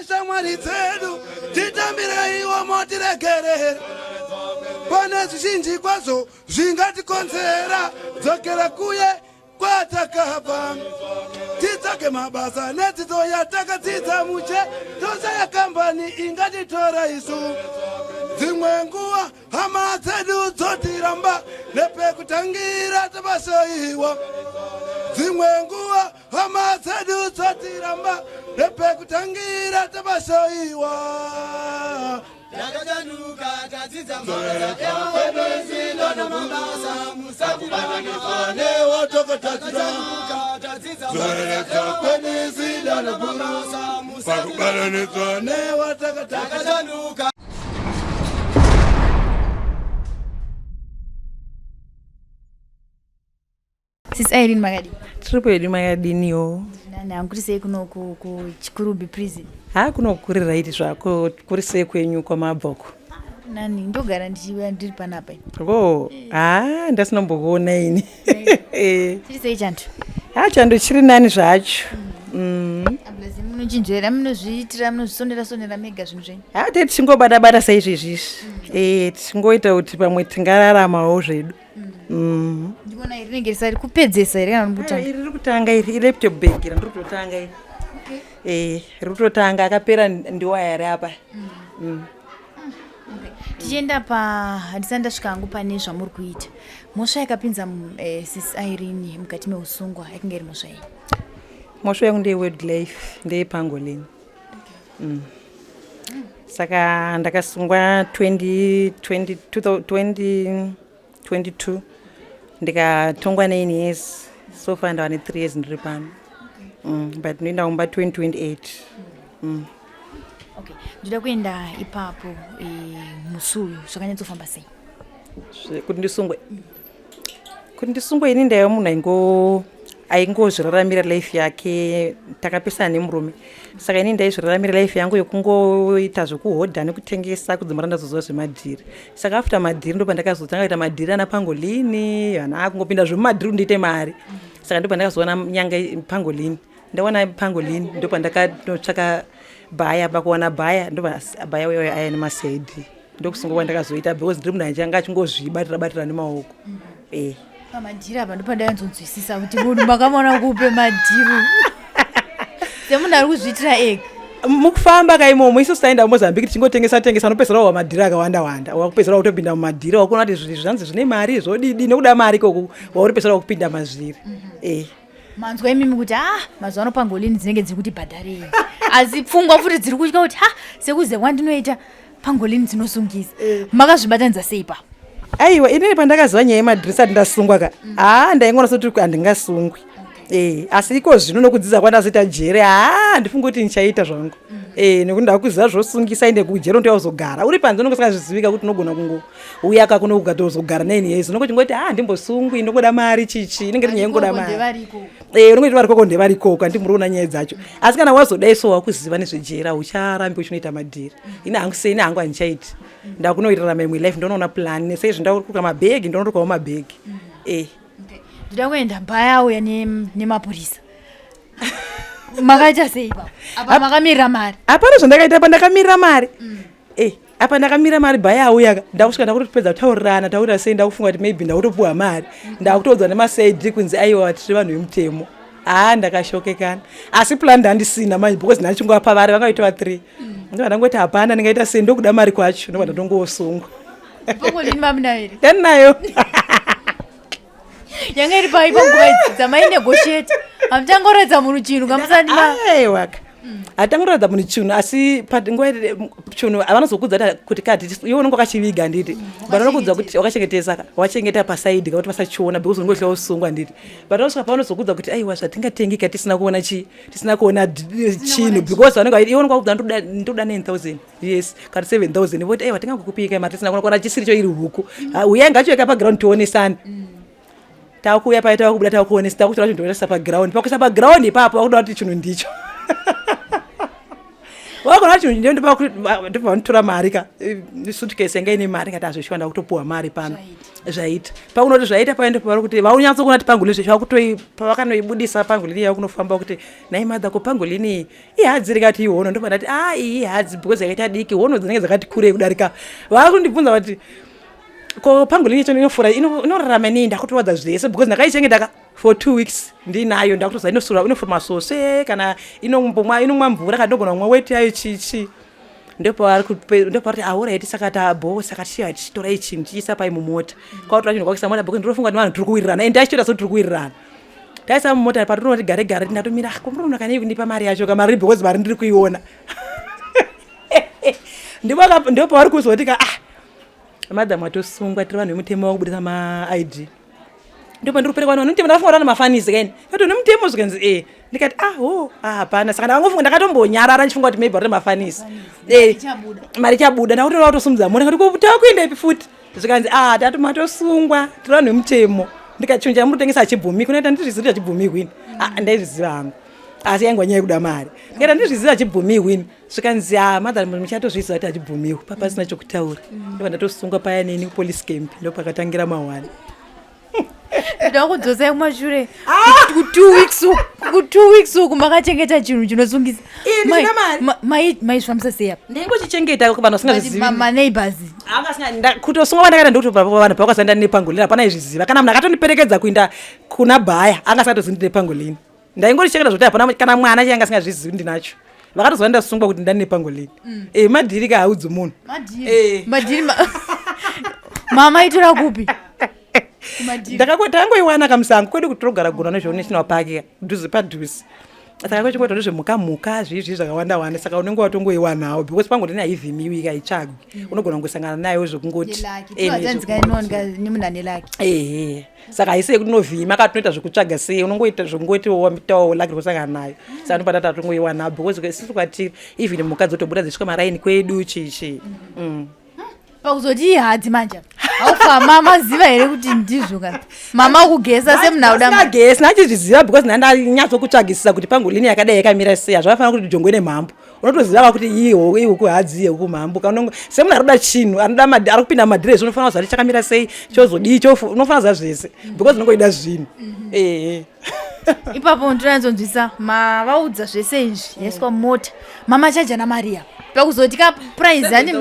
neshamwari dzedu titambiraiwo motiregerera pane zvizhinji kwazvo zvingatikonzera dzokera kuye kwatakabva titsvake mabasa nedzidzo yatakadzidza muche toshaya kambani ingatitora isu dzimwe nguva hama dzedu dzotiramba nepekutangira tabashoiwa dzimwe nguva hama dzedu dzotiramba nepekutangira tabashoiwa Yakajanuka tadzidza mabasa ewakwebezilo namabasa musakubananizwa newotokotadzira tadzidza zoreka kwenizilo namabasa musakubananizwa newotokotadzira. Sis Irene Magadi. Triple Irene Magadiniyo. Nani ankurisei kuno ku Chikurubi prison. Kuno kurira iti zvako kurisei kwenyu kwamabvoko. Nani ndogara ndichiuya ndiri panapa. Ndasinombokuona ini. Chirisei chantu. Chando chiri nani zvacho. Ablazi munochinjera munozviitira munozvisondera mega zvinhu zvenyu. Teti tingobata saizvezvizvi. Tingoita kuti pamwe tingararamawo zvedu. Ndibona iri rinenge risari kupedzesa iri kana kutanga. Iri rikutanga iri laptop iri ndirikutotanga iri. Rikutotanga akapera ndiwaya iri apa. Tichienda handisati ndasvika hangu pane zvamuri kuita. Mhosva yakapinza Sis Irene mukati meusungwa yakinge iri mhosva iyi. Mhosva yangu ndeye-wildlife, ndeye-Pangolin. Saka ndakasungwa 2022 ndikatongwa 9 years. So far ndava ne3 years ndiri pano. But ndinoenda kumba 2028. Okay. Ndida kuenda ipapo musuyu zvakanyatsofamba sei? Kuti ndisungwe. Kuti ndisungwe ini ndaiva munhu aingozviraramira life yake, takapesana nemurume. Saka ini ndaizviraramira life yangu yokungoita zvekuhodha nekutengesa kudzimara ndazoziva zvemadhiri. Saka after madhiri ndo pandakazotanga kuita madhiri ana Pangolini, ana kungopinda zvemumadhiri ndiite mari. Saka ndo pandakazoona nyanga Pangolini. Ndawana Pangolini ndo pandakanotsvaka bhaya, pakuwana bhaya ndo bhaya uyo aya nemasaidhi. Ndokusungwa kwandakazoita because ndiri munhu anga achingozvibatira nemaoko. Pamadhiri apa ndo pandainzonzwisisa kuti munhu makamaona kupe madhiri. Semunhu ari kuzviitira ega. Mukufamba kaimomo isu taenda kuMozambique tichingotengesa nopedzera wa madhiri akawanda wakupedzera kutopinda mumadhiri wakuona kuti zvinhu zvanzi zvine mari zvodidi nekuda mari ikoko wauri pedzera kupinda mazviri. Manzwa imimi kuti mazuva ano Pangolini dzinenge dziri kuti bhadharei. Asi pfungwa futi dziri kutya kuti sekuze wandinoita Pangolini dzinosungisa. Makazvibatanidza sei pa? Aiwa inini pandakaziva nyaya yemadhiri sati ndasungwa ka. Ndaingoona soti handingasungwi. Asi iko zvino nokudzidza kwandazoita jere ndifunga kuti ndichaita zvangu. Nekuti ndakuziva zvosungisa ende kujere ndoyazogara. Uri panze unenge usingazvizivika kuti unogona kungouya kuno ukatozogara 9 years. Unongoti ngoti ndimbosungwi ndokuda mari chichi inenge iri nyaya yengoda mari. Unongoti varikoko ndevarikoko handimuriona nyaya dzacho. Asi kana wazodaiso wakuziva nezvejera ucharambi uchinoita madhiri. Ini hangu handichaiti. Ndakunoirarama imwe life ndonoona plan nesezvo ndakuruka mabhegi ndonorukawo mabhegi. Ndida kuenda mbaya auya nemapurisa. Makaita sei pa? Apa makamirira mari? Hapana zvandakaita pandakamirira mari. Apa ndakamira mari bhaya auya ndakusvika ndakutopedza taurira sei ndakufunga kuti maybe ndakutopuwa mari. Ndakutodzwa nemasaidhi kunzi aiwa tiri vanhu vemutemo. Ndakashokekana. Asi plan ndandisina manje because ndachingwapa vari vangaitwa 3. Ndangoti hapana ndingaita sei ndokuda mari kwacho ndobva ndongosungwa. Pangolini mamunairi. Ndanayo. Yanga iri pai panguva idzi mainegotiate. Amutangoredza munhu chinhu kamusati aiwa. Atangoredza munhu chinhu asi nguva chinhu avanozokudza kuti kati iwe unenge wakachiviga nditi. Vanokudza kuti wakachengetesa wachengeta pasaidi kuti vasachiona because unenge usungwa nditi. Vanosvika pavanozokudza kuti aiwa zvatingatengika tisina kuona chinhu because vanenge iwe unenge wakudza ndoda 9000. Yes, kati 7000 voti aiwa tingakukupika mari tisina kuona chisiri cho iri huku. Uya ngachoeka paground tionesana. Takuya paita kubuda takuonesa takutora chinhu ndoisa paground. Pakuisa paground ipapo wakuda kuti chinhu ndicho. wakona kuti ndopanotora mari ka suitcase yanga ine mari ngati azvishwanda kutopuwa mari pano zvaita pakunoti zvaita paende pari kuti vaunyatso kuona kuti Pangolin zveshe pavakanoibudisa Pangolin yavo kunofamba kuti nai madha ko Pangolin iyi hadzi rikati ihono ndopana kuti iyi hadzi because yakaita diki hono dzinenge dzakati kurei kudarika vakundibvunza kuti ko Pangolin yacho inofura inorarama nei ndakutowadza zvese because ndakaichengeta for 2 weeks ndinayo ndakutoza inofura masose kana inomwa mvura kadogona kumwa weti yayo chichi ndopavari auraiti saka bosi akatiya tichitora ichinhu tichiisa pai mumota kwautora chinhu kwakisa mota because ndinofunga kuti vanhu tiri kuwirirana ende tachitoita so tiri kuwirirana taisa mumota patinoti gare ndatomira komurona kanei kundipa mari yacho kamari because mari ndiri kuiona ndopavari kuzotika madam atosungwa tiri vanhu vemutemo wakubudisa ma-ID ndipo ndiri kuperekwa vanhu mutemo ndafunga rana mafanisi kaini kuti nemutemo zvikanzi ndikati hapana saka ndakangofunga ndakatombonyarara ndichifunga kuti maybe rina mafanisi mari chabuda ndakutoa kutosumudza mota ngati takuenda ipi futi zvikanzi tatomatosungwa tiri vanhu vemutemo ndikati chinhu chamurutengesa achibvumi kunoita ndizvizivi achibvumi wini ndaizviziva hangu asi yangu nyaya yekuda mari ngati ndizviziva achibvumiwa ini zvikanzi madam muchatozviziva kuti achibvumiwa papasina chokutaura ndipo ndatosungwa paya neni kupolice camp ndopakatangira ma1 ndakudzosai kumashure ku2 weeks uku makachengeta chinhu chinosungisa maizvifambisa sei apa ndaingochichengeta vanhu vasingazvizivi maneighbors kutosungwa vandakaita ndikuti vanhu pavakasanda ndine Pangolin hapana izviziva kana munhu akatondiperekedza kuenda kuna bhaya angasingatozivi ndine Pangolin ndaingotichengeta zvoti hapana kana mwana changa asingazvizivi ndinacho vakatozva ndasungwa kuti ndandine Pangolin madhiri kahaudzi munhu madhiri mama itora kupi ndakangoiwana kamusango kwedu kuti togara gona nezvenational park dhuze padhuze saka kwechingoita nezvemuka zvizvi zvakawanda saka unenge watongoiwanawo because Pangolin haivhimiwi haitsvagwi unogona kungosangana nayo zvekungoti saka haisei kuti unovhima kana tunoita zvekutsvaga sei unongoita zvekungoti wamitawo laki kusangana nayo saka ndopata tatongoiwanawo because isisi kwatiri even muka dzotobuda dzisvika maraini kwedu chichi pakuzoti ihadzi manja haufa maziva here kuti ndizvo kana mama kugesa semunhaudagesi nachizviziva because ndanyatsokutsvagisisa kuti Pangolin yakadai yakamira sei hazvafanira kuti jongo ine mhambo unotoziva kuti ihuku hadzi yehuku mhambo semunhu ari kuda chinhu ari kupinda madhiresi unofanira kuziva kuti chakamira sei chozodii unofanira kuziva zvese because unongoida zvinhu ipapo ndinanzonzwisa mavaudza zvese izvi yaiswa mumota mama chaja namariya pakuzoti kapuraizani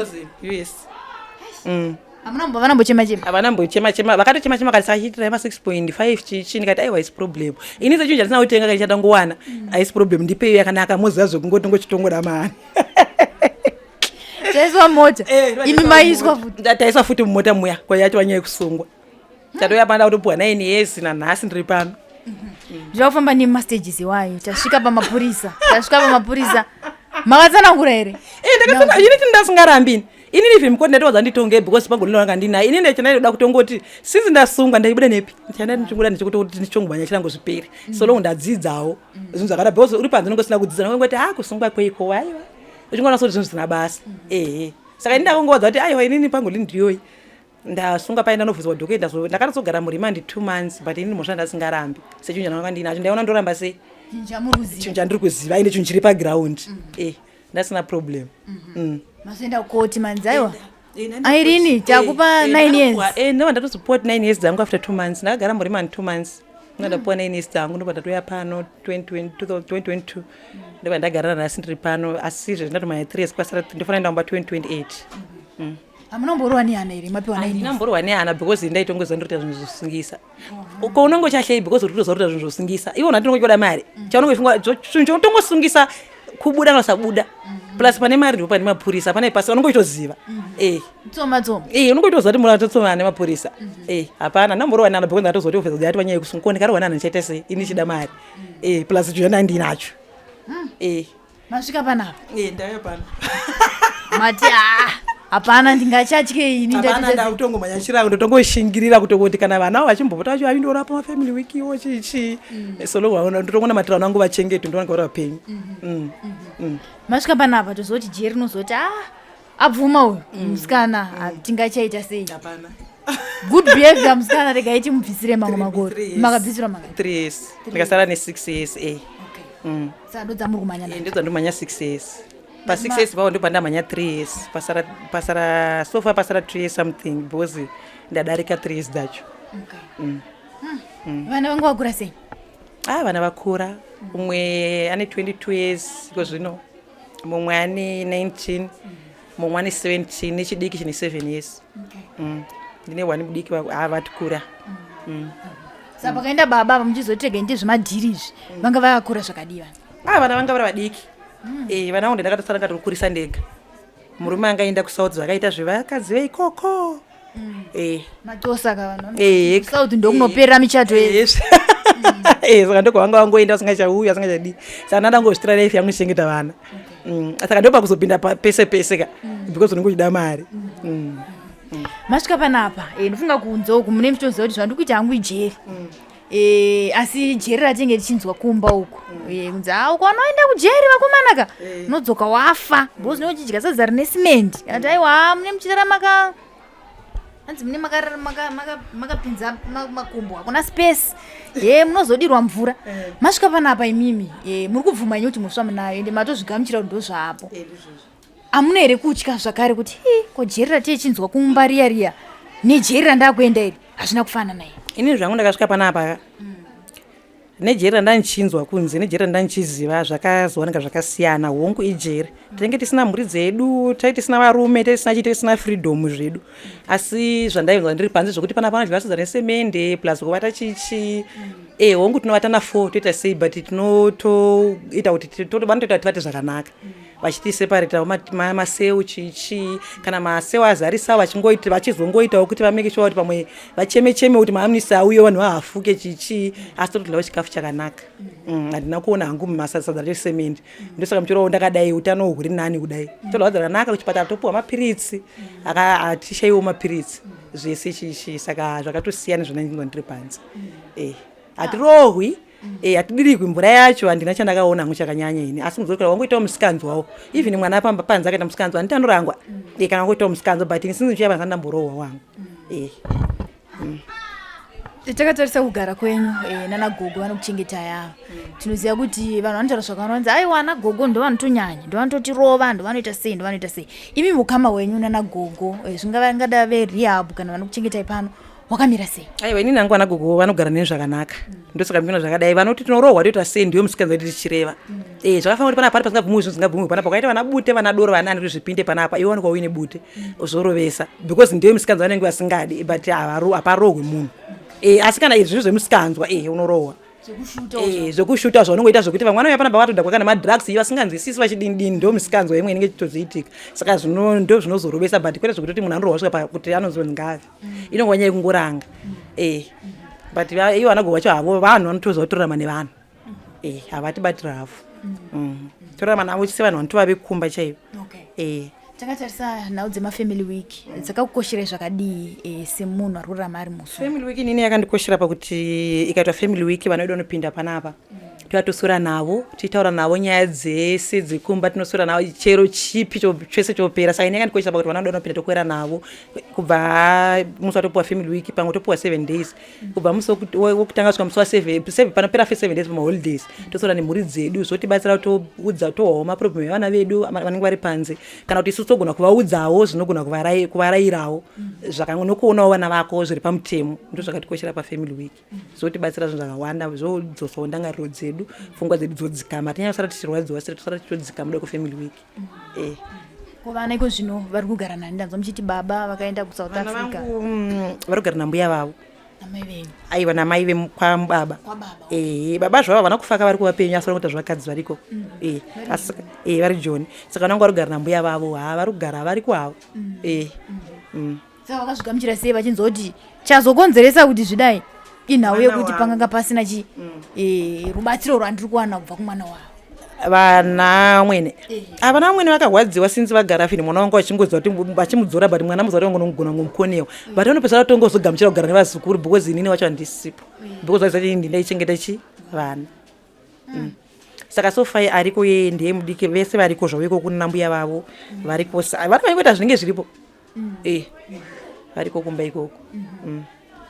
havanambochema vakatochema kati sachiitira ma6.5 chichi ndikati aiwa haisi problem ini sechinhu chatisina kutenga kati chatangowana haisi problem ndipeiyo yakanaka moziva zvekungoti ngochitongoda mari taiswa mota imi maiswa futi taiswa futi mumota muya kwayacho wanyaya kusungwa tatoya panda kutopuwa 9 years nanhasi ndiri pano ndakufamba nemastages iwayo tasvika pamapurisa makatsanangura here ini tindasingarambini ini even mukoti ndatowadza nditonge because Pangolin wanga ndinayo ini ndechandaida kutongoti sinzi ndasungwa ndaibuda nepi ndichandaida ndichongoda ndichikuti ndichongobvanya chirango zviperi solongo ndadzidzawo zvinhu zvakada because uri panze unongosina kudzidza nongoti kusungwa kweiko aiwa uchingoona soti zvinhu zvina basa saka ini ndakongowadza kuti aiwa inini Pangolin ndiyoyi ndasunga paenda novhuzwa dhoketa ndakatozogara murimandi 2 months but ini mhosva ndasingarambi sechinhu chananga ndinacho ndaiona ndoramba sei chinhu chandiri kuziva ine chinhu chiri paground ndasina problem masoenda kukoti manzi aiwa airini takupa 9 years ndova ndatozopota 9 years dzangu after 2 months ndakagara murimandi 2 months ndadapuwa 9 years dzangu ndobva ndatoya pano 2022 ndobva ndagarana nhasi ndiri pano asi zvezvindatomanya 3 years kwasara ndofana ndamba 2028 hamunomborwa nehana here mapiwa 9 years ndinamborwa nehana because ndaitongoziva ndiri kuita zvinhu zvosungisa ko unongo chahlei because uri kutoziva kuita zvinhu zvosungisa iwo natinongochoda mari chaunongofunga chinhu chotongosungisa kubuda kana kusabuda plus pane mari ndipo pane mapurisa pane pasi unongoitoziva tsoma unongoitoziva kuti munhu atotsoma nemapurisa hapana ndamborwa nehana because ndatozoti ofesa yati wanyaya kusunga ko ndikarwa nehana ndichaita sei ini chida mari plus chinhu chandanga ndinacho masvika panapa ndauya pano mati hapana ndingachatye ini ndakutongomanya chirango ndotongoshingirira kutongoti kana vana vachimbopota vacho vaindorapa mafamily week iwo chichi solongototongoona matirano angu vachengeti ndovange vari vapenyu masvika panapa tozoti jeri rinozoti abvuma uyu musikana tingachaita sei good behavior musikana regai timubvisire mamwe makore makabvisira manga 3 years ndikasara ne6 years saka ndodzamuri kumanya ndodzandomanya 6 years pa6 years pavo ndo pandamhanya 3 years pasara sofa pasara 2 years something because ndadarika 3 years dzacho. Vana vangu vakura sei? Vana vakura, umwe ane 22 years iko zvino, mumwe ane 19, mumwe ane 17, nechidiki chine 7 years. Ndine wani mudiki vati kura. Saka pakaenda baba muchizotega ndi zvemadhiri izvi vanga vakura zvakadiwa? Vana vanga vari vadiki. Vana vangu ndakatosara ngatokurisa ndega. Murume anga enda kuSouth vakaita zvevakadzi veikoko. Matosaka vana. South ndokunopera michato yese. Saka ndoko vanga vangoenda usingachauya usingachadi. Saka ndangozvitira life yangu ichengeta vana. Saka ndopa kuzopinda pese pese ka because unenge uchida mari. Masvika panapa ndofunga kunze uku mune muchitoziva kuti zvandikuita hangu ijeri. Asi jeri ratenge tichinzwa kumba uku kunzi uko vanoenda kujeri vakomanaka unodzoka wafa because nochidya sadza rine simendi kana kuti aiwa mune muchitara hanzi mune makapinza makumbo hakuna space munozodirwa mvura. Masvika panapa imimi muri kubvuma inyi kuti musva munayo ende matozvigamuchira kuti ndo zvapo. Amuna here kutya zvakare kuti ko jeri ratichinzwa kumba riya nejeri randakuenda iri hazvina kufanana naye? Ini zvangu ndakasvika panapa nejeri randanichinzwa kunze nejeri randanichiziva zvakazowanika zvakasiyana. Hongu ijeri tinenge tisina mhuri dzedu, tisina varume, tisina freedom zvedu, asi zvandainzwa ndiri panze zvokuti panapa vanodyiwa nesemende plus kuvata chichi. Hongu tinovata na4 toita sei but tinotoita kuti vanotoita tivate zvakanaka vachitiseparata maseu chichi kana maseu azarisa vachizongoitawo kuti vameke sure kuti pamwe vacheme kuti maamunisi auye vanhu vahafuke chichi asi totodlawo chikafu chakanaka. Handina kuona hangu masadza resemende ndosaka muchirawo ndakadai utano huri nani kudai todlawo zvakanaka kuchipatara topuwa mapiritsi hatishaiwo mapiritsi zvese chichi. Saka zvakatosiyana zvandinzwa ndiri panze. Hatirohwi hatidirikwi mvura yacho handina chandakaona hangu chakanyanya ini asi muzokera wangoitawo musikanzwawo even mwana apamba panze akaita musikanzwa handiti anorangwa kana wangoitawo musikanzwa but sinzi muchiya panza ndamborohwa wangu. Takatarisa kugara kwenyu nanagogo vanokuchengeta yavo tinoziva kuti vanhu vanotaura zvakavanzi aiwa nagogo ndo vanotonyanya ndo vanototirova ndo vanoita sei. Imi mukama wenyu nanagogo zvingada verehab kana vanokuchengetai pano wakamira sei? Aiwa inini hangu vanagogo vanogara neni zvakanaka ndosaka ndinoona zvakadai vanoti tinorohwa toita sei ndiyo musikanzwa kuti tichireva. Zvakafanira kuti panapa pasingabvumiwi zvinhu zvisingabvumiwi panapa pakaita vana bute vana doro vana kuti zvipinde panapa iwe wanikwa uine bute zorovesa because ndiyo musikanzwa vanenge vasingadi but haparohwi munhu. Asi kana izvi zvemusikanzwa unorohwa zvokushuta zvaunongoita zvokuti vamwe vanouya panapa vatodhakwa kana madrugs vasinganzwisisi vachidini ndo musikanzwa imwe inenge ichitozoitika. Saka ndo zvinozorovesa but kwete zvokuti munhu anorohwa svika kuti anozonzi ngave inongova nyaya yekungoranga. But ivo vanagogo vacho havo vanhu vanotoziva kutorarama nevanhu havatibatira hafu torarama navo sevanhu vanotova vekumba chaivo. Takatarisa nhau dzemafamily week dzakakukosherai zvakadii semunhu ari kurarama ari musu? Family week inini yakandikoshera pakuti ikaitwa family week vanoida unopinda panapa tovatosura navo tichitaura navo nyaya dzese dzekumba tinosura navo chero chipi chese chopera. Saka ini yakandikoshera pakuti vanoida unopinda tokwera navo kubva musi watopuwa family week pamwe topuwa 7 days kubva musi wokutanga kusvika musi wa7 panopera 7 days pamaholidays tosura nemhuri dzedu zvotibatsira kutoudza tohwawo maproblem evana vedu vanenge vari panze kana kuti isusu togona kuvaudzawo zvinogona kuvarayirawo nokuonawo vana vako zviri pamutemo. Ndo zvakatikoshera pafamily week zvotibatsira zvinhu zvakawanda zvodzosawo ndangariro dzedu pfungwa dzedu dzodzikama tinyasara tichirwadziwa sere tosara tichodzikama muda kwefamily week. Vana iko zvino vari kugara nani? Ndanzwa muchiti baba vakaenda kuSouth Africa. Vari kugara nambuya vavo. Namai venyu? Aiwa namai kwababa. Baba zvavo vana kufa vari kuvapenyu asi vari kuita zvakadzi variko vari John. Saka vanenge vari kugara nambuya vavo vari kugara vari kwavo. Saka vakazvigamuchira sei vachinzwa kuti chazokonzeresa kuti zvidai inhau yekuti panganga pasina rubatsiro rwandiri kuwana kubva kumwana wavo? Vana mwene vana mwene vakarwadziwa sinzi vagara fini mwana wangu vachingoziva kuti vachimudzora but mwana muziva kuti vangonogona ngomukonewa but vanopesara tongozogamuchira kugara nevazukuru because inini vacho handisipo because vaisati ndindaichengeta vana. Saka sofai ariko ndiye mudiki vese variko zvaviko kuna mbuya vavo variko vari vaikuita zvinenge zviripo variko kumba ikoko.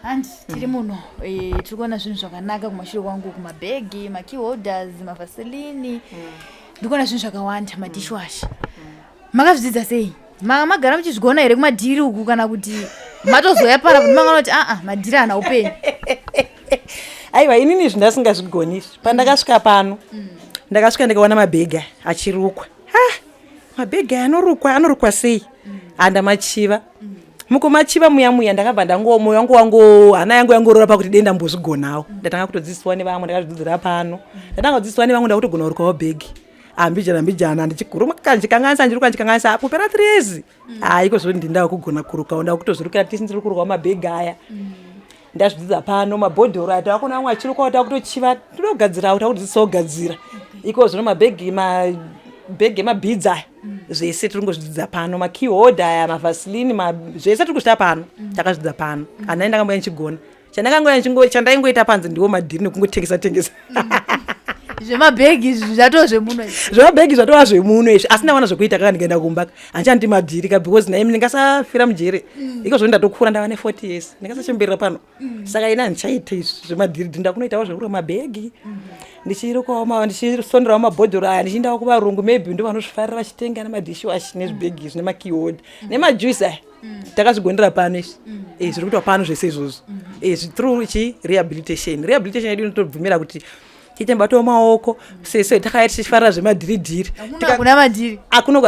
Handi tiri muno tiri kuona zvinhu zvakanaka kumashure kwangu kumabhegi makey holders mavaselini ndiri kuona zvinhu zvakawanda madishwasha makazvidzidza sei magara muchizvigona here kumadhiri uku kana kuti matozoya para kuti mangana kuti madhiri ana upenyu? aiwa inini zvindasingazvigoni pandakasvika pano ndakasvika ndikaona mabhegi achirukwa. Mabhegi anorukwa sei? Andamachiva mukumachiva muya ndakabva moyo wangu hana yangu yangorora pakuti denda mbozvigonawo. Ndatanga kutodzidziswa nevamwe ndakazvidzidzira pano. Ndatanga kudzidziswa nevamwe ndakutogona kurukwawo bhegi. Ambijana ndichiguru kanjikanganisa ndirukanjikanganisa apo pera 3 years. Iko zvoti ndindawo kugona kurukawo ndakutozvirukira tisi ndiri kurukwa mabhegi aya. Ndazvidzidza pano mabhodhoro ati akuna amwe achirukwa kuti kutochiva ndinogadzira kuti akudzidzisa kugadzira. Iko zvino mabhegi mabhids aya zvese tiri kungozvidzidza pano, makeyholder aya, mavaseline, zvese tiri kuchita pano, takazvidzidza pano. Ana ndakanga ndichigona. Chandaingoita panze ndiwo madhiri nekungotengesa. Zvemabhegi zvatoo zvemuno izvi. Zvemabhegi zvatova zvemuno izvi. Asi ndawana zvekuita kana ndikaenda kumba. Handichandi madhiri because naimi ndingasafira mujere. Iko zvino ndatokura ndava ne40 years. Ndingasachemberera pano. Saka ina handichaita izvi zvemadhiri. Ndakunoitawo zvekurukwa mabhegi. Ndichirukwawo ndichisonderawo mabhodhoro aya ndichiendawo kuvarungu maybe ndo vanozvifarira vachitenga nemadishwash nezvibhegi zvine makeyholder nemajuice aya. Takazvigondera pano izvi. Zviri kuitwa pano zvese izvozvo. Through rehabilitation. Rehabilitation yedu inotobvumira kuti tiite mubato wemaoko sese takaita tichifarira zvemadhiridhiri. Hakuna madhiri. Hakuna.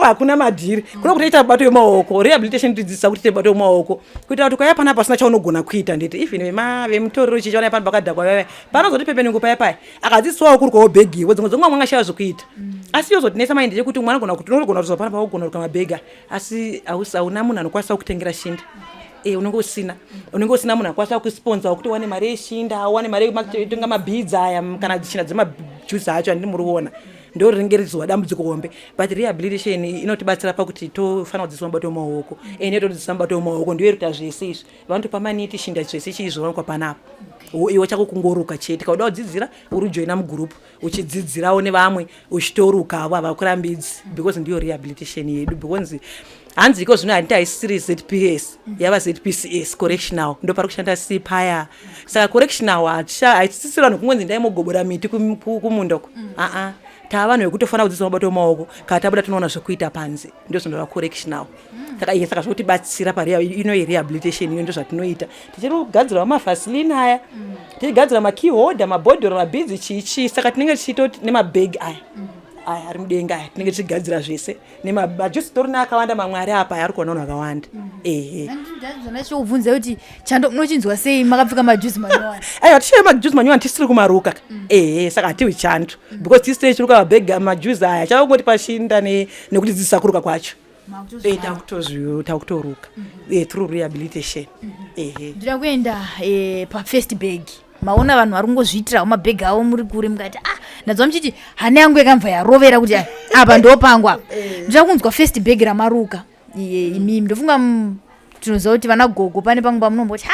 Hakuna madhiri. Kuno kutoita mubato wemaoko. Rehabilitation inotidzidzisa kuti tiite mubato wemaoko. Kuita kuti ukaya pana pasina chaunogona kuita nditi. Even vemutoriro chichaona pano pakadhakwa vaya. Panozoti pepenungu paya. Akadzidziswawo kurukwawo bhegi. Dzimwe mwangashaya zvokuita. Asi yozotinesa maindi chekuti mwana unogona kuzopana pakugona kurukwa mabhegi. Asi hauna munhu anokwanisa kukutengera shinda. Unenge usina munhu akwanisa kusponsor kuti wane mari yeshinda, wane mari yekutenga mabhids aya kana china dzemajuice acho andimuriona. Ndo rinenge rizowa dambudziko hombe. But rehabilitation inotibatsira pakuti tofana kudzidziswa mubato wemaoko. Inotodzidzisa mubato wemaoko ndiyo irita zvese izvi. Vantu pamaniti shinda zvese chizovanikwa panapo. Iwe chako kungoruka chete. Kauda kudzidzira uri joina mugroup uchidzidzirawo nevamwe uchitorukawo avakurambidzi because ndiyo rehabilitation yedu because hanzi iko zvino handiti haisiri ZPS yava ZPCS correctional ndo pari kushanda sipaya. Saka correctional haisisiri vanhu kungonzi ndaimogobora miti kumundoko. Tava vanhu vekutofana kudzidziswa mubato wemaoko kana tabuda tinoona zvekuita panze ndio zvinova correctional. Saka zvotibatsira ino rehabilitation iyo ndo zvatinoita. Tichiri kugadzirawo mavaseline aya, tichigadzira makeyholder, mabhodhoro, mabhids chichi. Saka tinenge tichitoti nemabhegi aya ari mudenga aya tinenge tichigadzira zvese nemajuice torina akawanda mamwe ari apa ari kuona vanhu vakawanda. Ndazvonachobvunza kuti chando munochinzwa sei makapfeka majuice manyowani? Aiwa tishaye majuice manyowani tisiri kumaruka. Saka hatiwi chando because tisiri chiruka mabhegi majuice aya chavangoti pashinda nekutidzidzisa kuruka kwacho. Takutoruka through rehabilitation. Ndira kuenda pafirst bag. Maona vanhu vari kungozviitirawo mabhegi avo muri kure mukati ndadzwa muchiti hana yangu yakamva yarovera kuti apa ndopangwa apa. Ndira kunzwa first bag ramaruka. Imimi ndofunga tinoziva kuti vana gogo pane pangu pamunomboti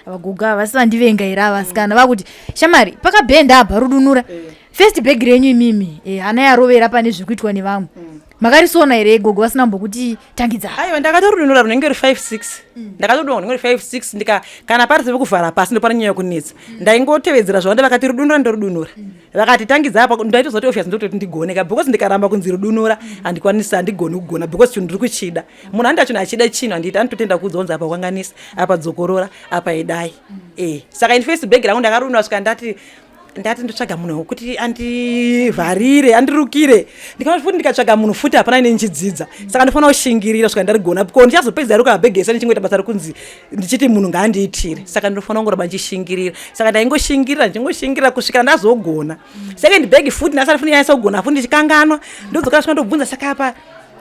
vagogo ava vasivandivenga here avasikana vakuti shamari pakabhenda apa rudunura first bag renyu imimi hana yarovera pane zviri kuitwa nevamwe. Makarisona here gogo vasina mbokuti tangidzai? Aiwa ndakatorudunura runenge ri 5-6. Ndakatodonga runenge ri 5-6 kana parise vekuvhara pasi ndo panonyanya kunetsa. Ndaingotevedzera zvavanda vakati rudunura ndorudunura. Vakati tangidza apa ndaitozoti obvious ndototi ndigoneka because ndikaramba kunzi rudunura handikwanisi handigoni kugona because chinhu ndiri kuchida. Munhu andi achona achida chinhu handiti anototenda kudzonza apa kwanganisa apa dzokorora apa idai. Saka in first bag rangu ndakarudunura svika ndati ndotsvaga munhu wekuti andivharire andirukire. Ndikaona futi ndikatsvaga munhu futi hapana ine ndichidzidza. Saka ndinofanira kushingirira svika ndarigona because ndichazopedza ruka mabhegi ese ndichingoita basa rekunzi ndichiti munhu ngaandiitire. Saka ndinofanira kungoramba ndichishingirira. Saka ndaingoshingirira kusvika ndazogona. Second bag futi ndasati futi nyaisa kugona futi ndichikanganwa ndodzoka svika ndobvunza saka apa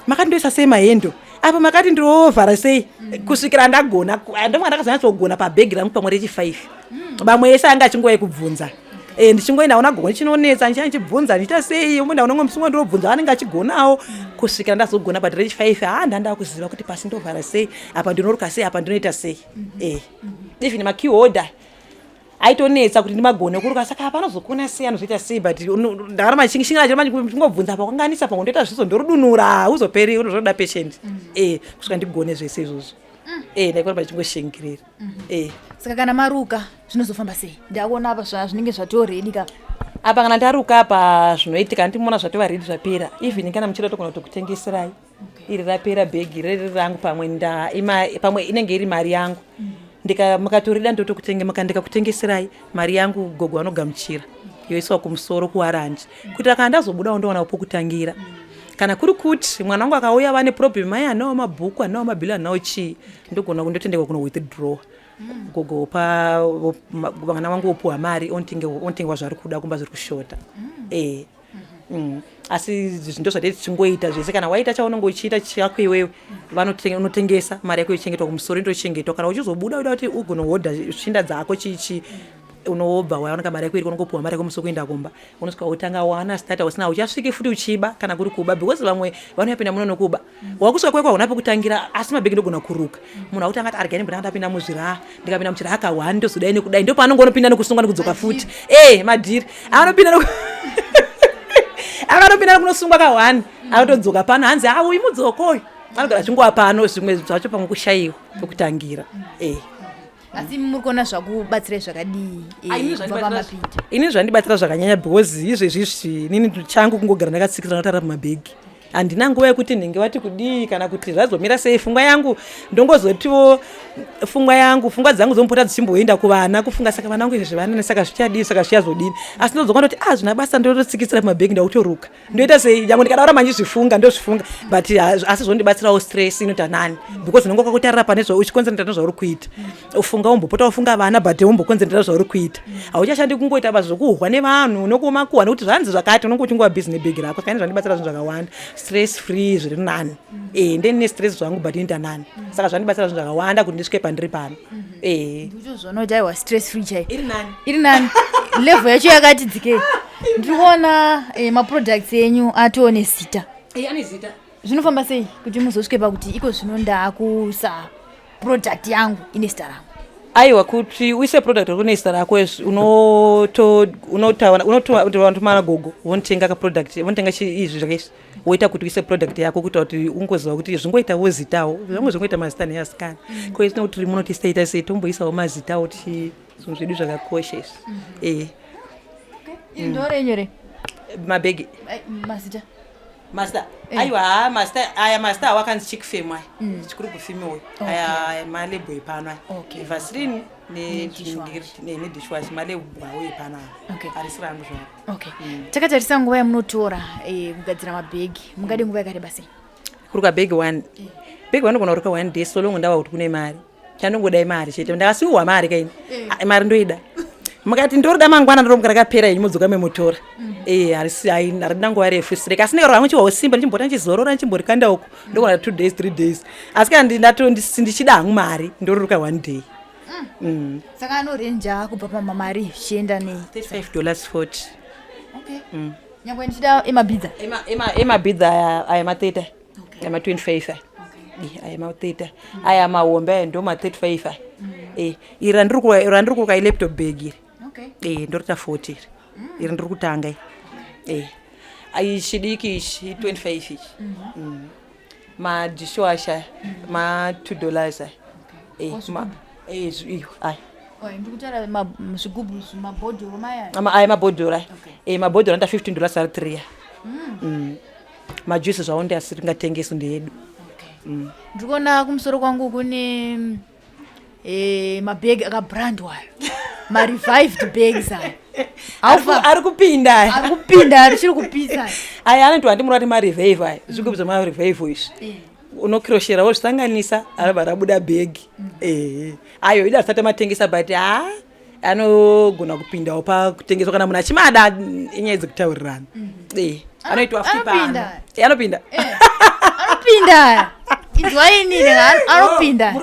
makandoisa sei mahendo apa makati ndirovhara sei kusvikira ndagona. Ndomwe ndakazonyatsa kugona pabhegi rangu pamwe rechi5. Vamwe ese anga achingouya kubvunza. Ndichingoenda una gona chinonetsa ndichibvunza ndichita sei umwe ndaona musungo ndobvunza vanenge achigonawo kusvikira ndazogona pa reach 5 ndanda kuziva kuti pasi ndovhara sei apa ndinoruka sei apa ndinoita sei. Even makeyholder aitonetsa kuti ndimagone kuruka saka apa anozokona sei anozoita sei but ndarama chingishingira chiri chingobvunza apa kwanganisa pa ndoita zviso ndorudunura uzoperi unozoda patient kusvika ndigone zvese izvozvo. Ndaikona chingoshingira. Saka kana maruka zvinozofamba sei? Ndakuona apa zvinenge zvatoredi ka apa kana ndaruka apa zvinoitika ndimona zvati varidi zvapera even kana muchida togona kutokutengeserai iri rapera bhegi riri rangu pamwe inenge iri mari yangu mukatorida ndikakutengeserai mari yangu gogo anogamuchira yoiswa kumusoro kuwaranji kuti kana ndazobudawo ndowana pokutangira kana kuri kuti mwana wangu akauya vane problem ai anawo mabhuku anawo mabhili anawo chii ndogona kundotendeka kuno withdraw gogo vana vangu opuhwa mari ontengewa zvari kuda kumba zviri kushota asi ndo zvati tichingoita zvese kana waita chaunenge uchiita chako iwewe vanotengesa mari yako ichengetwa kumusoro indochengetwa kana uchizobuda uda kuti ugona kuhodha shinda dzako chichi unobva waoneka mari yako iri unongopuhwa mari yako muso kuenda kumba unosvika utanga wana stata usina uchasvike futi uchiba kana kuri kuba because vamwe vanopinda muno nokuba wakusvika kwekwa una pekutangira asi mabhegi ndogona kuruka munhu akutanga ati arigani mbona ndapinda muzvira ndikapinda muchira akawani ndozodai nekudai ndo paanongonopinda nekusunga nekudzoka futi madhiri anopinda kunosungwa kawani anotodzoka pano hanzi uyu mudzokoyo anogara chingova pano zvimwe zvacho pamwe kushayiwa pekutangira asi muri kuona zvakubatsirai zvakadii kubva pamapinda ini zvandibatsira zvakanyanya because izvezvizvi inini changu kungogara ndakatsikira notara pamabhegi handina nguva yekuti nenge wati kudii kana kuti zvazomira sei pfungwa yangu ndongozotiwo pfungwa dzangu dzompota dzichimboenda kuvana kufunga saka vana vangu izvi zvivanene saka zvichadii saka zvichazodini asi ndozonga ndoti zvina basa ndototsikisira pamabhegi ndakutoruka ndoita sei yangu ndikadaura manjizvifunga ndozvifunga but asi zvondibatsirawo stress inota nani because unonga kwakutarira pane uchikonzentrata nezvauri kuita ufunga umbopota ufunga vana but umbokonzentrata zvauri kuita hauchashandi kungoita basa zvokuhwa nevanhu nokumakuhwa nekuti zvanzi zvakati unonga uchingova busy nebhegi rako saka ini zvandibatsira zvinhu zvakawanda stress free zviri nani ndine stress zvangu but inoita nani saka zvandibatsira zvinhu zvakawanda kuti ndisvike pandiri pano ndizvozvonoti aiwa stress free chai iri nani level yacho yakati dzikei ndiri kuona maproducts enyu atone zita ane zita zvinofamba sei kuti muzosvike pakuti iko zvino ndakusa product yangu ine zita rangu aiwa kuti uise product rako nezita rako unotomana gogo wontenga kaproduct wontenga izvi zvakaizvi woita kuti uise product yako kuita kuti ungoziva kuti zvingoitawo zitawo zvamwe zvingoita mazita neasikana koisina kuti munoti staita sei tomboisawo mazitawo kuti zvinhu zvedu zvakakosha izvi ndorenyore mabhegi mazita master aiwa master awakanzi chikufemu aya chikurubufimi uyu aya malebhu epano aya vaseline nedishwash malebhu awo epano aya harisi rangu zvaro takatarisa nguva yamunotora kugadzira mabhegi mungade nguva yakareba sei kuruka bhegi 1 bhegi 1 nogona kuruka 1 day so longo ndava kuti kune mari chandongodai mari chete ndakasiuhwa mari kaini mari ndoida mukati ndorida mangwana ndomuka rakapera ini mudzoka memutora harina nguva refu sireka asi nekaro rangu chiwawo simba ndichimbota ndichizorora ndichimborikanda uko ndogona 2 days 3 days asi kana ndichida hangu mari ndoriruka 1 day saka anorenja kubva pamamari zvichienda ne $35.40 nyangwe ndichida emabhidza aya ma30 aya ma25 aya ma30 aya mahombe ndo ma35 iri randiri kuruka ilaptop bag iri ndorita 40 iri ndiri kutanga chidiki ichi 25 ichi madishwasha ma$2 iyo ndikutara zvigubhu mabhodhoro maya aya mabhodhoro mabhodhoro anda $15 ari 3 majuisi zvawo ndi asiringatengesi ndeedu ndikuona kumusoro kwangu kune mabhegi akabrandwa marevived bags ari kupinda richiri kupisa aya anoti wandimura kuti marevive aya zvigubhu zvamarevive izvi unokrosherawo zvisanganisa arabva rabuda bhegi ayo ida risati matengesa but anogona kupindawo pakutengeswa kana munhu achimada inyaya dzekutaurirana anoitwa anopinda anopinda inzwainini anopinda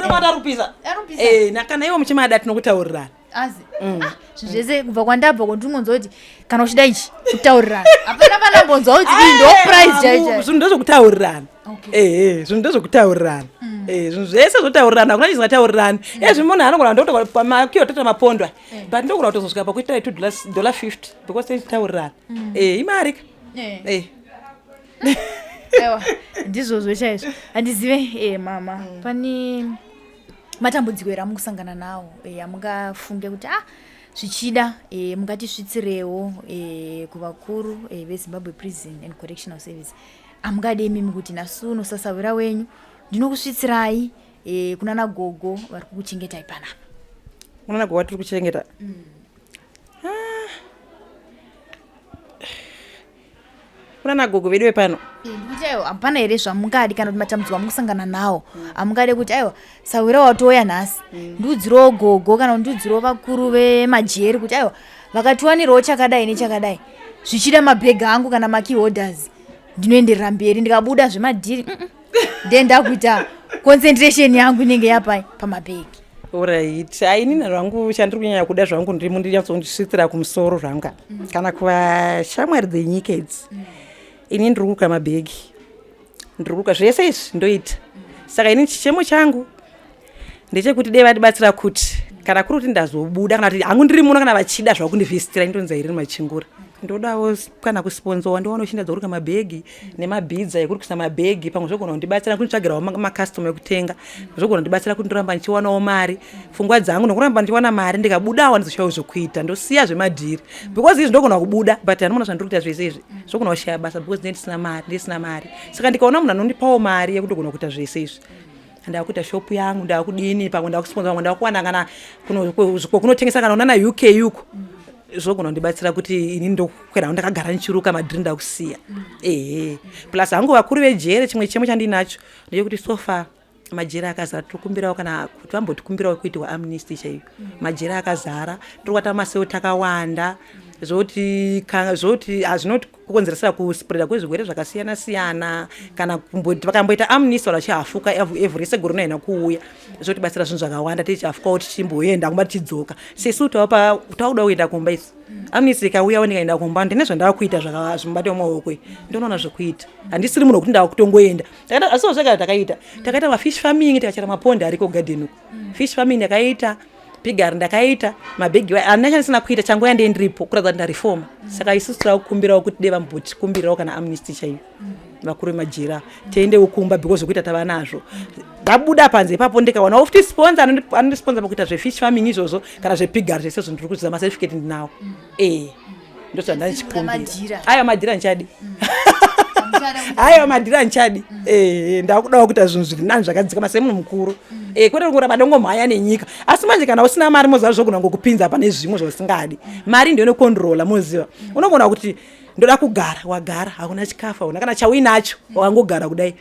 kana iwo muchimada tinokutaurirana asi zvese kubva kwandabva kondingonzwa kuti kana uchida ichi kutaurirana hapana panambonzwa kuti iyi ndo price chaicha zvinhu ndezvokutaurirana zvinhu ndezvokutaurirana zvinhu zvese zvotaurirana hakuna chizvingataurirani munhu anogona ndokiotota mapondwa but ndogona kutozosvika pakuita $2.50 because tichitaurirana imarika aiwa ndizvozvo chaizvo handizive mama pane matambudziko ere amukusangana nawo amungafunge kuti zvichida mungatisvitsirewo kuvakuru veZimbabwe Prison and Correctional Service. Amungade mimi kuti nasu nosasavira wenyu ndinokusvitsirai kuna nagogo vari kukuchengetai panapa. Kuna nagogo tiri kuchengeta. Kuna nagogo vedu pano. Ndikuti aiwa hapana here zvamungadi kana kuti matambudziko amukusangana nawo. Amungade kuti aiwa sawira watoya nhasi ndiudzirewo gogo kana ndiudzirewo vakuru vemajeri kuti aiwa vakatiwanirawo chakadai nechakadai. Zvichida mabhegi angu kana makey holders ndinoenderera mberi ndikabuda zvemadhiri ndenda kuita concentration yangu inenge yapai pamabhegi. Alright, inini zvangu chandiri kunyanya kuda zvangu ndinyatsondisvitsira kumusoro zvanga kana kuvashamwari dzenyika idzi. Ini ndiri kuruka mabhegi, ndiri kuruka zvese izvi ndoita. Saka ini chichemo changu ndechekuti dei vatibatsira kuti kana kuri kuti ndazobuda kana kuti hangu ndiri muno kana vachida zvakundivhistira indonzi iri machingura. Ndodawo kana kusponsorwa ndiwana uchinda dzoruka mabhegi nemabhidza ekurukisa mabhegi pamwe zvogona kundibatsira kunitsvagirawo makastoma ekutenga, zvogona kundibatsira kuti ndoramba ndichiwanawo mari. Pfungwa dzangu nokuramba ndichiwana mari ndikabudawo ndizoshayawo zvokuita ndosiya zvemadhiri because izvi ndogona kubuda but handimona zvandiri kuita zvese izvi zvogona kushaya basa because ndisina mari. Saka ndikaona munhu anondipawo mari yekutogona kuita zvese izvi ndakuita shopu yangu ndakudini pamwe ndakusponsa pamwe ndakuwana kana kunotengesa kana una na UK yuko zvogona kundibatsira kuti ini ndokwera ndakagara ndichiruka madhiri ndakusiya. Plus hangu vakuru vejere chimwe chemo chandinacho ndechekuti sofa majera akazara tikumbirawo kana kuti vambotikumbirawo kuitwa amnesty chaiyo. Majera akazara tikuata maseo takawanda zvoti hazvinoti kukonzeresa kuspreada kwezvirwere zvakasiyana siyana kana kumboti vakamboita amnesty vachihafuka every segoro naina kuuya zvotibatsira zvinhu zvakawanda tichihafukawo tichimboenda kumba tichidzoka sesu tauda kuenda kumba isi amnesty ikauyawo ndikaenda kumba ndine zvandava kuita zvimubate mumaoko ndinoona zvekuita handisiri munhu kuti ndava kutongoenda asiwo zvakara takaita mafish farming tikachera maponda ariko garden uko fish farming ndakaita pigari ndakaita mabhegi andinachandisina kuita changu yandendiripo kuratidza kuti ndarifoma. Saka isusu tirakukumbirawo kuti dei vambotikumbirawo kana amnesty chaiyo vakuru vemajira tiendewo kumba because zvokuita tava nazvo. Ndabuda panze ipapo ndikawana futi sponsor anondisponsa pakuita zvefish farming izvozvo kana zvepigari zvese zvinhu ndiri kuziva macertificate ndinawo. Ndochanda ayo madhira ndichadi ayo madhira ndichadi ndakudawo kuita zvinhu zviri nani zvakadzika semunhu mukuru kwete kuramba ndongomhanya nenyika asi manje kana usina mari moziva zvogona ngokupinza pane zvimwe zvausingadi. Mari ndiyo inokontrola moziva unogona kuti ndoda kugara wagara hakuna chikafu hauna kana chauinacho wangogara kudai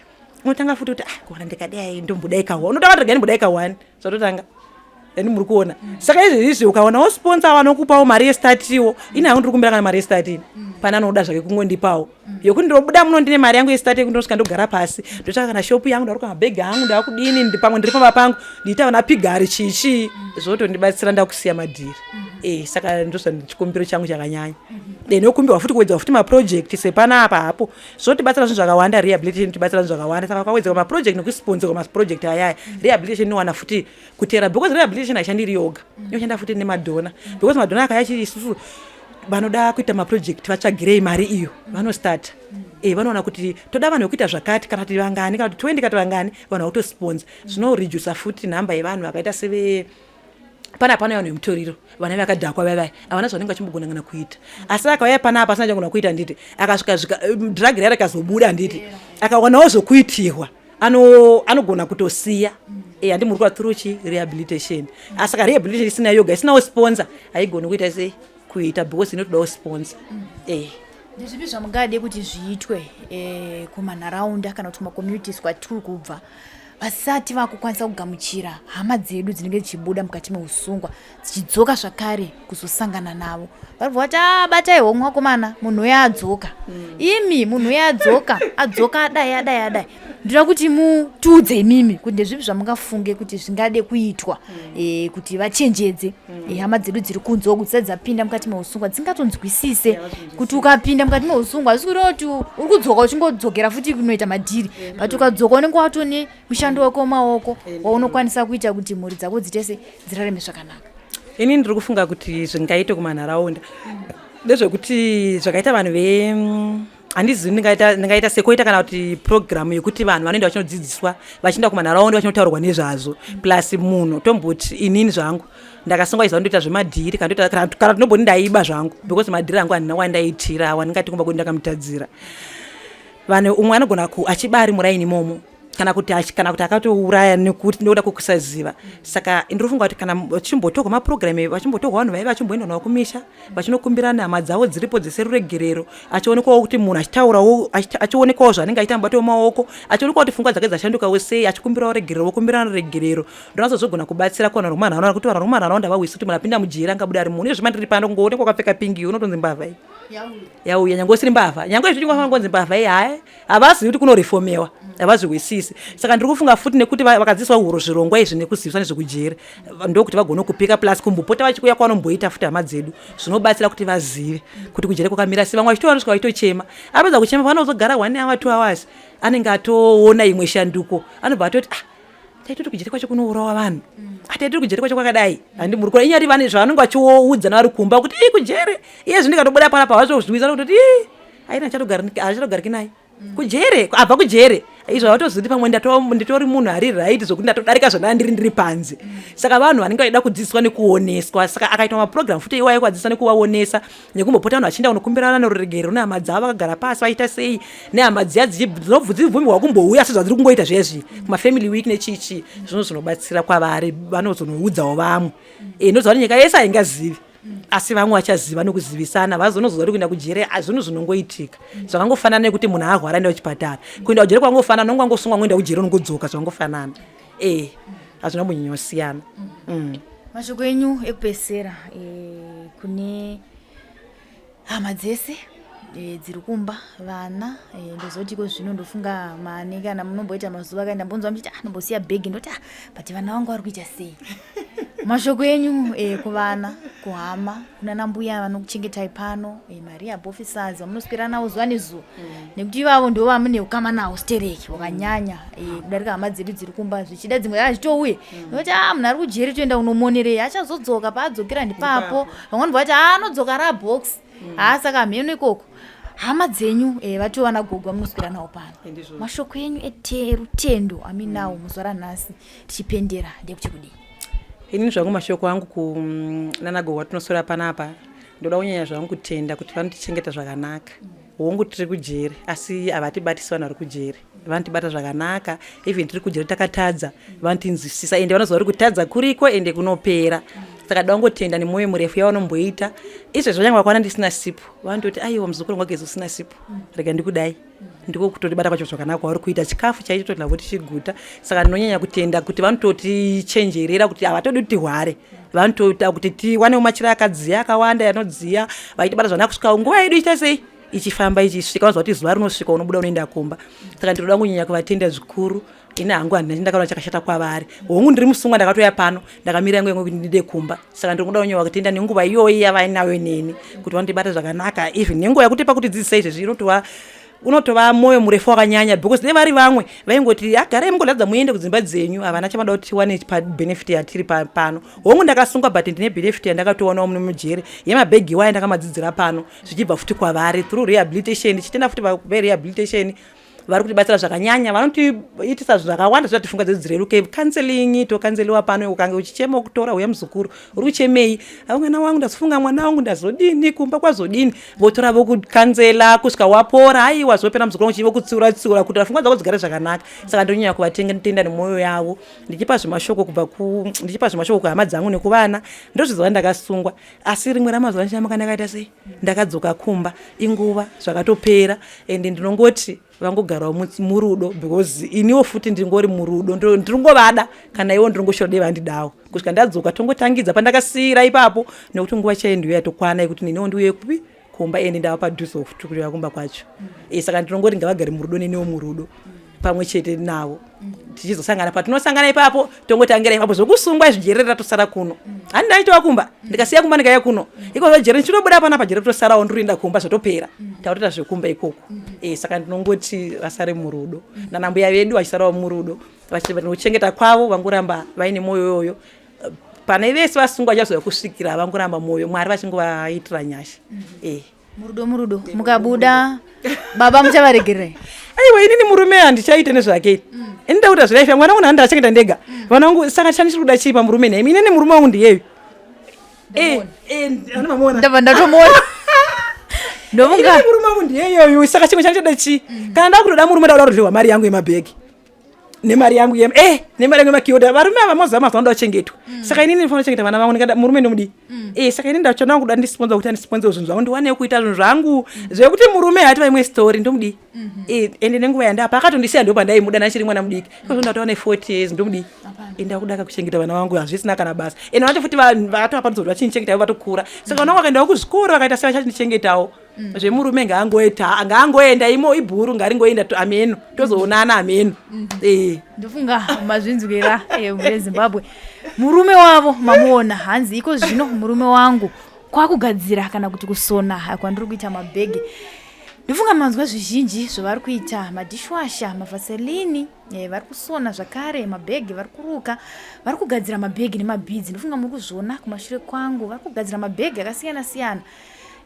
unotanga futi kuti kuona ndikadai ndombodaikawa unotanga kuti ndimbodaika 1 zvototanga yani muri kuona. Saka izvi ukaonawo sponsor vanokupawo mari yestatiwo ina yangu ndiri kumbira kana mari yestati pana anoda zvake kungondipawo yokuti ndobuda muno ndine mari yangu yestati kundosvika ndogara pasi ndotsvaka kana shopu yangu ndaruka mabhegi angu ndakudini pamwe ndiri pamba pangu ndiita vana pigari chichi zvotondibatsira ndakusiya madhiri. Saka ndozvachikumbiro changu chakanyanya nokumbirwa futi kuwedza futi maproject sepanapa hapo zvotibatsira zvinhu zvakawanda. Rehabilitation tibatsira zvinhu zvakawanda saka kwawedzerwa maproject nokusponsorwa maproject ayaya rehabilitation inowana futi kutera because rehabilitation haishandiri yoga inoshanda futi nemadhona because madhona akayachi isusu vanoda kuita maproject vatsvagirei mari iyo vanostarta vanoona kuti toda vanhu vekuita zvakati kana kuti vangani kana kuti 20 kati vangani vanhu vakutosponsor zvinoredusa futi nhamba yevanhu vakaita seve pana vanhu vemutoriro vana vakadhakwa vavai havana zvanenge vachimbogonangana kuita asi akauya panapa asina chagona kuita nditi akasvika drug rari akazobuda nditi akawanawo zvokuitirwa anogona kutosiya handi muri kwathuruchi rehabilitation asaka rehabilitation isina yoga isinawo sponsor haigoni kuita sei kuita because inotodawo sponsor. Ndezvipi zvamungade kuti zviitwe kumanharaunda kana kuti macommunities kwatiri kubva vasati vakukwanisa kugamuchira hama dzedu dzinenge dzichibuda mukati meusungwa dzichidzoka zvakare kuzosangana navo vari kuti batai homwe wakomana munhu uya adzoka imi munhu uya adzoka adai ndinoda kuti mutiudze imimi kuti ndezvipi zvamungafunge kuti zvingade kuitwa kuti vachenjedze hama dzedu dziri kunzewo kuti dzisati dzapinda mukati meusungwa dzingatonzwisise kuti ukapinda mukati meusungwa hazvi kuti uri kudzoka uchingodzokera futi kunoita madhiri but ukadzoka unenge watone mushando wako wemaoko waunokwanisa kuita kuti mhuri dzako dzitese dzirarame zvakanaka. Ini ndiri kufunga kuti zvingaite kumanharaunda ndezvekuti zvakaita vanhu handizivi ndingaita sekoita kana kuti programu yekuti vanhu vanoenda vachinodzidziswa vachienda kumanharaunda vachinotaurwa nezvazvo plus munhu tomboti inini zvangu ndakasungwaiza kundoita zvemadhiri kana tinomboni ndaiba zvangu because madhiri angu handina wandaitira wandingati kumba kuti ndakamutadzira vanhu umwe anogona achibari muraini momo kana kuti akatouraya nekuti ndoda kukusaziva saka ndinofunga kuti kana vachimbotorwa mapurogiramu vachimbotorwa vanhu vaiva vachimboenda navo kumisha vachinokumbirana hama dzavo dziripo dzeseruregerero achionekwawo kuti munhu achitaurawo achionekwawo zvaanenge aita mubati wemaoko achionekwawo kuti pfungwa dzake dzashandukawo sei achikumbirawo regerero vokumbirana regerero ndinazozogona kubatsira kuvanhu vemanharaunda kuti vanhu vemanharaunda vahwisi kuti munhu apinda mujeri angabuda ari munhu izvima ndiri pano kungoonekwa wakapfeka pingi unotonzi mbavha iyi yauya nyange usiri mbavha nyange izvichingofana kunzi mbavha iyi hayi havazivi kuti kunorefomewa havazvihwisisi saka ndiri kufunga futi nekuti vakadzidziswa huro zvirongwa izvi nekuziviswa nezvekujeri ndokuti vagone kupika plus kumbopota vachikuya kwanomboita futi hama dzedu zvinobatsira kuti vazive kuti kujeri kwakamira sei vamwe vachitovanosvika vaitochema apedza kuchema vanozogara 1 hour 2 hours anenge atoona imwe shanduko anobva atoti taitoti kujeri kwacho kunourawa vanhu ataitoti kujeri kwacho kwakadai handi muri kura inyari vane zvavanenge vachiudzana vari kumba kuti kujeri iye zvindikatobuda panapa vazozvizana kuti aina achatogariki naye kujere abva kujere izvo vatoziti pamwe nditori munhu ari right zokuti ndatodarika zvona ndiri panze saka vanhu vanenge vaida kudzidziswa nekuoneswa saka akaita mapurogiramu futi iwaye kuvadzidzisa nekuvaonesa nekumbopota vanhu vachienda kunokumbirana neruregerero nehama dzavo vakagara pasi vaita sei nehama dziya dzibvumirwa kumbouya sezvadziri kungoita zvezvi kumafamily week nechichi zvino zvinobatsira kwavari vanozonoudzawo vamwe ndoziva kuti nyika yese haingazivi asi vamwe vachaziva nokuzivisana vazonozoza kuti kuenda kujere zvinhu zvinongoitika zvakangofanana nekuti munhu arwara enda kuchipatara kuenda kujere kwangofanana nongwangosungwa ngoenda kujere unongodzoka zvakangofanana hazvina munyanyosiyana mashoko enyu ekupesera kune hama dzese dziri kumba vana ndozotiko zvino ndofunga mane kana munomboita mazuva akaenda mbonzwa muchiti nombosiya bhegi ndoti but vana vangu vari kuita sei mashoko enyu kuvana kuhama kunana mbuya vanokuchengetai pano marehab officers vamunoswera navo zuva nezuva nekuti ivavo ndo vamune ukama nawo stereki wakanyanya kudarika hama dzedu dziri kumba zvichida dzimwe azvitouye nokuti munhu ari kujeri toenda unomonerei achazodzoka paadzokera ndipapo vamwe ndobva kuti anodzoka rabox saka mheno ikoko hama dzenyu vatowana gogwa munoswera nawo pano mashoko enyu rutendo aminawo muzuva ranhasi tichipendera ndekuchekudii inini zvangu mashoko angu kunanagogwa tinoswera panapa ndoda kunyanya zvangu kutenda kuti vanotichengeta zvakanaka hongu tiri kujeri asi havatibatisi vanhu vari kujeri vanotibata zvakanaka even tiri kujeri takatadza vanotinzwisisa ende vanoziva uri kutadza kuriko ende kunopera saka dangotenda nemwoyo murefu yavanomboita izvezvo nyanga vakwana ndisina sipo vanototi aiwa muzukuru ngwagezi usina sipo rega ndikudai ndiko kutotibata kwacho zvakanaka vari kuita chikafu chaicho totinavo tichiguta saka ndinonyanya kutenda kuti vanototichenjerera kuti havatodi kuti tihware vanotoita kuti tiwanewo machira akadziya akawanda yanodziya vaitibata zvakanaka kusvika nguva yedu ichita sei ichifamba ichisvika vanozva kuti zuva rinosvika unobuda unoenda kumba saka ndinoda kunyanya kuvatenda zvikuru ine hangu handina ndakaona chakashata kwavari hongu ndiri musungwa ndakatoya pano ndakamira yangu yangu kuti ndide kumba saka ndinoda kunyanya kutenda nenguva iyoyi yavainayo neni kuti vanotibata zvakanaka even nenguva yekuti pakuti izvezvi unotova mwoyo murefu wakanyanya because nevari vamwe vaingoti agarai mungodadza muende kudzimba dzenyu havana chamada kuti tiwane benefit yatiri pano hongu ndakasungwa but ndine benefit yandakatowanawo mune mujeri yemabhegi waya ndakamadziddzira pano zvichibva futi kwavari through rehabilitation chitenda futi rehabilitation vari kutibatsira zvakanyanya vanotiitisa zvakawanda zvati pfungwa dzedu dzireruke counseling tokanseliwa pano ukange uchichema kutora uya muzukuru uri kuchemei mwana wangu ndazofunga mwana wangu ndazodini kumba kwazodini votora vokukansela kusvika wapora haiwa zvopera muzukuru wangu chivokutsiura kuti pfungwa dzako dzigare zvakanaka saka ndonyanya kuvatenda nemwoyo yavo ndichipa zvemashoko kuhama dzangu nekuvana ndozviziva ndakasungwa asi rimwe ramazuva ndichamuka ndakaita sei ndakadzoka kumba inguva zvakatopera ende ndinongoti vangogarawo murudo because iniwo futi ndingori murudo ndiringovada kana iwo ndiringoshoda vandidawo kusvika ndadzoka tongotangidza pandakasiyira ipapo nekuti nguva chaindiuya tokwana yekuti neniwo ndiuye kupi kumba ende ndava padhuze futi kuuya kumba kwacho saka ndinongoti ngavagare murudo neniwo murudo pamwe chete navo tichizosangana patinosangana ipapo tongotangira ipapo zvokusungwa zvijerera tosara kuno handi ndaitowa kumba ndikasiya kumba ndikaya kuno iko jere ndichinobuda panapa jere tosarawo ndirienda kumba zvotopera tautota zvekumba ikoko saka ndinongoti vasare murudo nanambuya vedu vachisarawo murudo vachinochengeta kwavo vangoramba vaine mwoyo yoyo pane vese vasungwa chazoya kusvikira vangoramba mwoyo mwari vachingovaitira nyasha murudo mukabuda baba muchavaregerei aiwa inini murume handichaite nezvake inida kuti azviraifa mwana wangu handachengeta ndega vana vangu saka chandisi kuda chii pamurume nemi inini murume wangu ndiyeyu ndabva ndatomuona ndomunga murume wangu ndiyeyoyu saka chimwe chandichada chii kana ndakutoda murume dauda kutorwa mari yangu yemabhegi nemari yangu nemari yangu yemakioda varume ava mozama zvandoda kuchengetwa saka inini ndinofanira kuchengeta vana vangu ndikada murume nomudi saka inini ndachona kuda ndisiponza kuti andisiponze zvinhu zvangu ndiwane kuita zvinhu zvangu zvekuti murume hati vaimwe story ndomudi ende nenguva yandapa akatondisiya ndo pandaimuda nachiri mwana mudiki kozondatawana 40 years ndomudi ndakudaka kuchengeta vana vangu hazvisina kana basa ende vacho futi vatopanidzoti vachinichengeta vatokura saka vana vangu vakaendawo kuzvikoro vakaita se vachachinichengetawo zvemurume ngaangoenda imo ibhuru ngaringoenda ameno tozoonana ameno ndofunga mazvinzwira murezimbabwe murume wavo mamuona hanzi iko zvino murume wangu kwakugadzira kana kuti kusona kwandiri kuita mabhegi ndofunga manzwa zvizhinji zvavari kuita madishwasha mavaselini vari kusona zvakare mabhegi vari kuruka vari kugadzira mabhegi nemabhidzi ndofunga muri kuzviona kumashure kwangu vari kugadzira mabhegi akasiyana siyana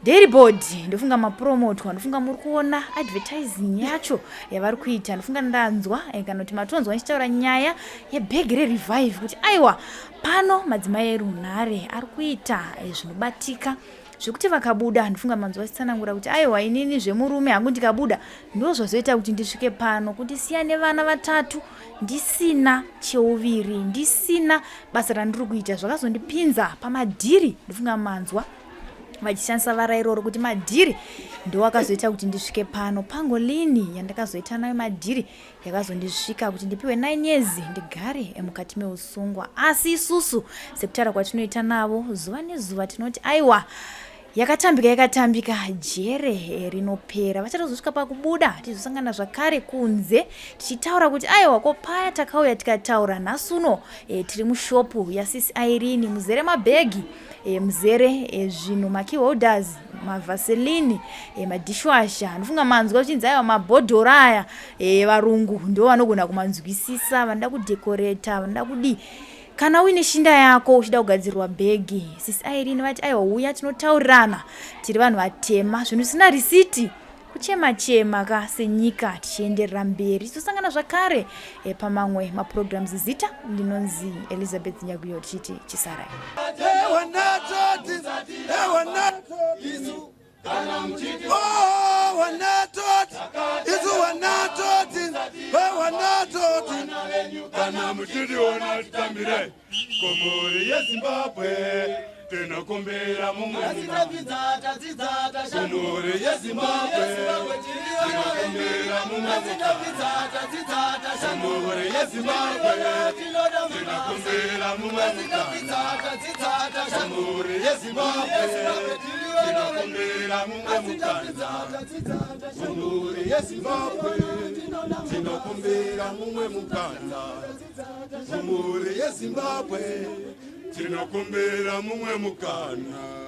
Dairy board ndofunga mapromotwa ndofunga muri kuona advertising yacho yavari kuita ndofunga ndanzwa kana kuti matonzwa nchitaura nyaya yebhegi rerevive kuti aiwa pano madzimai erunhare ari kuita zvinobatika zvekuti vakabuda ndofunga manzwa achitsanangura kuti aiwa inini zvemurume hangu ndikabuda ndozvazoita kuti ndisvike pano kuti siya nevana vatatu ndisina cheuviri ndisina basa randiri kuita zvakazondipinza pamadhiri ndofunga manzwa vachishandisa vara iroro kuti madhiri ndo akazoita kuti ndisvike pano Pangolin yandakazoita nayo madhiri yakazondisvika kuti ndipiwe 9 years ndigare mukati meusungwa asi isusu sekutara kwatinoita navo zuva nezuva tinoti aiwa yakatambika jere rinopera vachatozosvika pakubuda tizosangana zvakare kunze tichitaura kuti aiwa kopaya takauya tikataura nhasuno tiri mushopu yasisi Irene muzere mabhegi muzere zvinhu makiholders mavaselini madishwasha ndofunga manzwa uchinzi aiwa mabhodhoro aya varungu ndo vanogona kumanzwisisa vanoda kudhekoreta vanoda kudi kana uine shinda yako uchida kugadzirwa bhegi sisi Irene vati aiwa uya tinotaurirana tiri vanhu vatema zvinhu zvisina risiti kuchema ka senyika tichienderera mberi tosangana zvakare pamamwe maprograms zita ndinonzi Elizabeth Nyaguyo tichiti chisarai kana muchiriona tambire komori yeZimbabwe tinokumbira mumwe komori yeZimbabwe tinokumbira mumwe komori yeZimbabwe tinokumbira mumwe komori yeZimbabwe tinokumbira mumwe komori yeZimbabwe tinokumbira mumwe komori yeZimbabwe tinokumbira mumwe mukana